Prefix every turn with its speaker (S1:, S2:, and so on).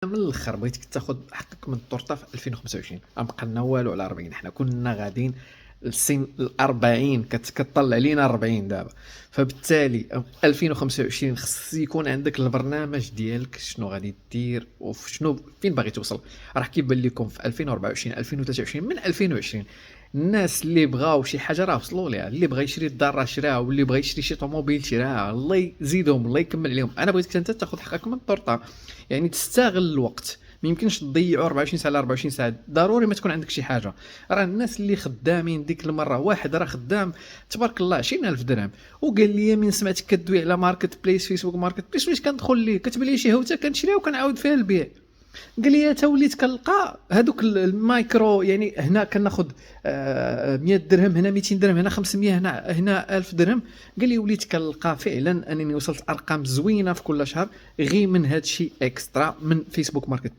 S1: من الاخر بغيتك تاخذ حقك من التورته في 2025 ما بقى لنا والو على 40. حنا كنا غاديين للسن ال 40 كطلع لينا 40 دابا. فبالتالي 2025 خص يكون عندك البرنامج ديالك شنو غادي دير وفي شنو فين باغي توصل. راه كيبان لكم في 2024 2023 من 2020 الناس اللي بغاو شي حاجه راه وصلوا ليها. اللي بغى يشري الدار راه شراها واللي بغى يشري شي طوموبيل شراها. الله يزيدهم الله يكمل عليهم. انا بغيتك انت تاخذ حقك من التورته يعني تستغل الوقت. ما يمكنش تضيعوا 24 ساعه على 24 ساعه. ضروري ما تكون عندك شي حاجه. راه الناس اللي خدامين ديك المره واحد راه خدام تبارك الله 20000 درهم وقال لي من سمعتك كدوي على ماركت بليس فيسبوك ماركت بليس واش كندخل ليه كتبان لي شي هوته كنشريها وكنعاود فيها البيع. قال لي تا وليت كنلقى هذوك المايكرو يعني هنا كناخذ 100 درهم هنا 200 درهم هنا 500 هنا 1000 درهم. قال لي وليت كنلقى فعلا انني وصلت ارقام زوينه في كل شهر غير من هذا الشيء اكسترا من فيسبوك ماركت بليس.